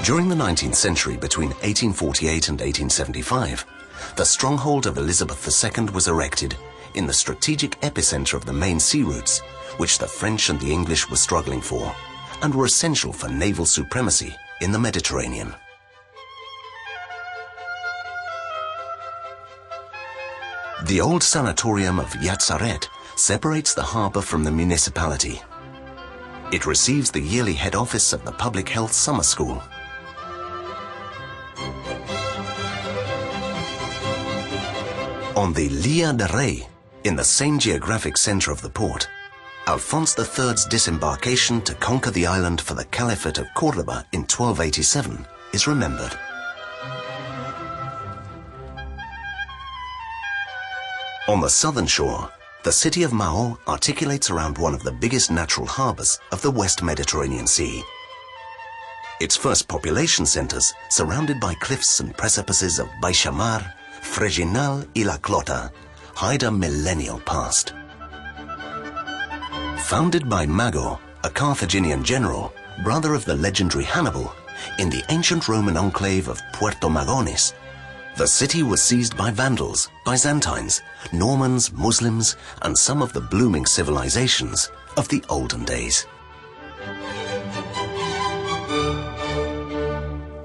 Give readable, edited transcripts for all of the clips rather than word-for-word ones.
During the 19th century, between 1848 and 1875, the stronghold of Elizabeth II was erected in the strategic epicenter of the main sea routes, which the French and the English were struggling for, and were essential for naval supremacy in the Mediterranean. The old sanatorium of Yatzaret separates the harbour from the municipality. It receives the yearly head office of the Public Health Summer School. On the Lilla de Rey, in the same geographic centre of the port, Alphonse III's disembarkation to conquer the island for the Caliphate of Cordoba in 1287 is remembered. On the southern shore, the city of Mahon articulates around one of the biggest natural harbours of the West Mediterranean Sea. Its first population centres, surrounded by cliffs and precipices of Baixamar, Freginal y La Clota, hide a millennial past. Founded by Mago, a Carthaginian general, brother of the legendary Hannibal, in the ancient Roman enclave of Puerto Magones, the city was seized by Vandals, Byzantines, Normans, Muslims, and some of the blooming civilizations of the olden days.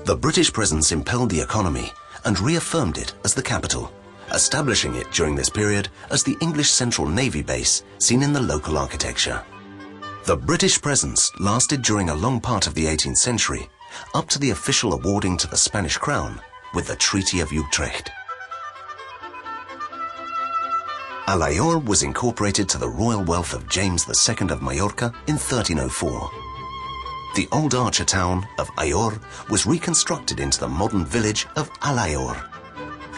The British presence impelled the economy and reaffirmed it as the capital, establishing it during this period as the English Central Navy base seen in the local architecture. The British presence lasted during a long part of the 18th century, up to the official awarding to the Spanish crown with the Treaty of Utrecht. Alaior was incorporated to the royal wealth of James II of Majorca in 1304. The old archer town of Aior was reconstructed into the modern village of Alaior.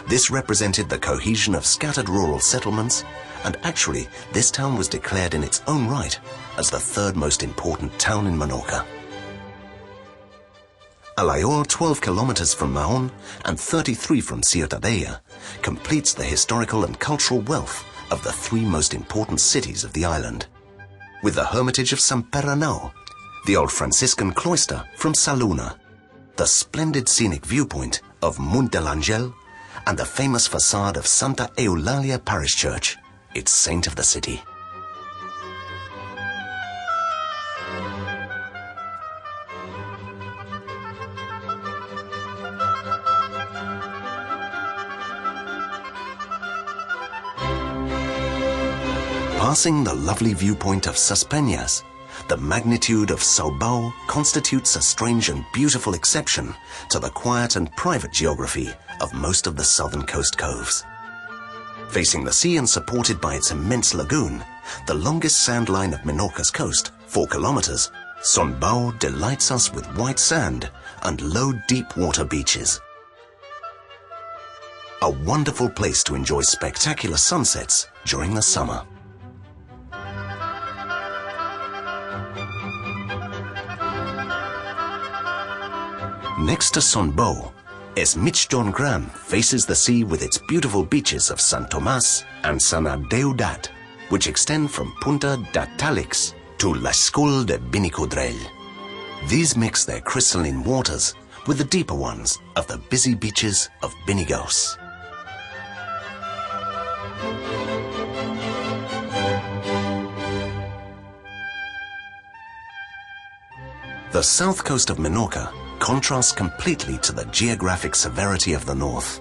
This represented the cohesion of scattered rural settlements, and actually this town was declared in its own right as the third most important town in Menorca. Alaior, 12 kilometers from Mahon and 33 from Ciutadella, completes the historical and cultural wealth of the three most important cities of the island, with the hermitage of San Perranao, the old Franciscan cloister from Saluna, the splendid scenic viewpoint of Munt de l'Angel, and the famous facade of Santa Eulalia Parish Church, its saint of the city. Passing the lovely viewpoint of Saspeñas, the magnitude of Saubao constitutes a strange and beautiful exception to the quiet and private geography of most of the southern coast coves. Facing the sea and supported by its immense lagoon, the longest sand line of Menorca's coast, 4 kilometers, Saubao delights us with white sand and low deep water beaches. A wonderful place to enjoy spectacular sunsets during the summer. Next to Saubao, Es Migjorn Gran faces the sea with its beautiful beaches of San Tomás and San Adeudat, which extend from Punta d'Atalix to l'Escul de Binicodrell. These mix their crystalline waters with the deeper ones of the busy beaches of Binigos. The south coast of Menorca contrasts completely to the geographic severity of the north.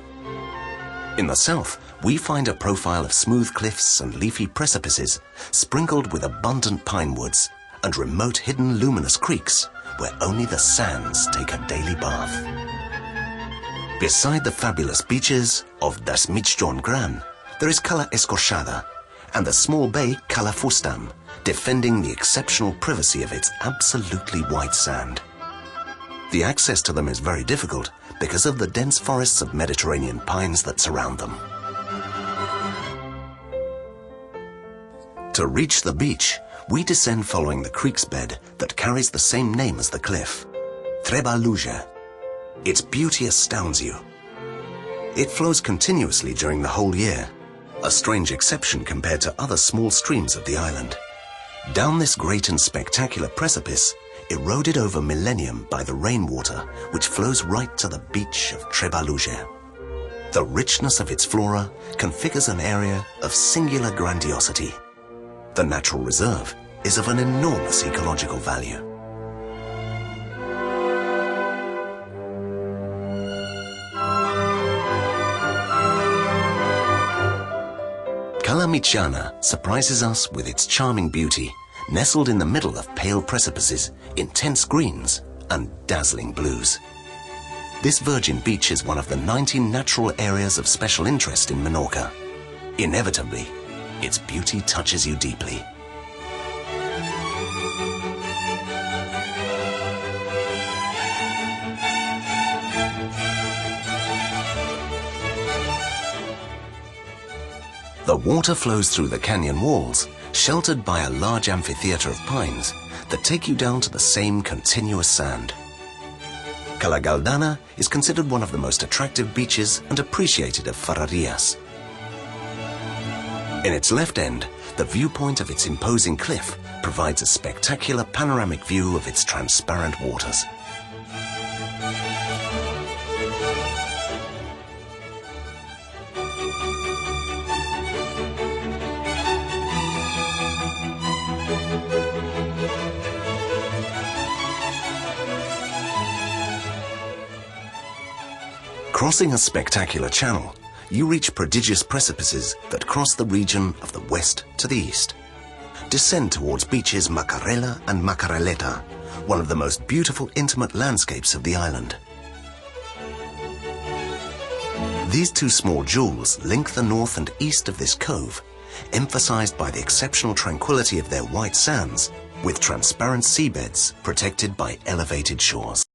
In the south, we find a profile of smooth cliffs and leafy precipices sprinkled with abundant pine woods and remote hidden luminous creeks where only the sands take a daily bath. Beside the fabulous beaches of Das Migjorn Gran, there is Cala Escorchada and the small bay Cala Fustam, defending the exceptional privacy of its absolutely white sand. The access to them is very difficult because of the dense forests of Mediterranean pines that surround them. To reach the beach, we descend following the creek's bed that carries the same name as the cliff, Trebaluja. Its beauty astounds you. It flows continuously during the whole year, a strange exception compared to other small streams of the island. Down this great and spectacular precipice, eroded over millennium by the rainwater which flows right to the beach of Trebaluje. The richness of its flora configures an area of singular grandiosity. The natural reserve is of an enormous ecological value. Cala Michana surprises us with its charming beauty, nestled in the middle of pale precipices, intense greens and dazzling blues. This virgin beach is one of the 19 natural areas of special interest in Menorca. Inevitably, its beauty touches you deeply. The water flows through the canyon walls, sheltered by a large amphitheater of pines that take you down to the same continuous sand. Cala Galdana is considered one of the most attractive beaches and appreciated of Ferrarias. In its left end, the viewpoint of its imposing cliff provides a spectacular panoramic view of its transparent waters. Crossing a spectacular channel, you reach prodigious precipices that cross the region of the west to the east. Descend towards beaches Macarela and Macareleta, one of the most beautiful intimate landscapes of the island. These two small jewels link the north and east of this cove, emphasized by the exceptional tranquility of their white sands, with transparent seabeds protected by elevated shores.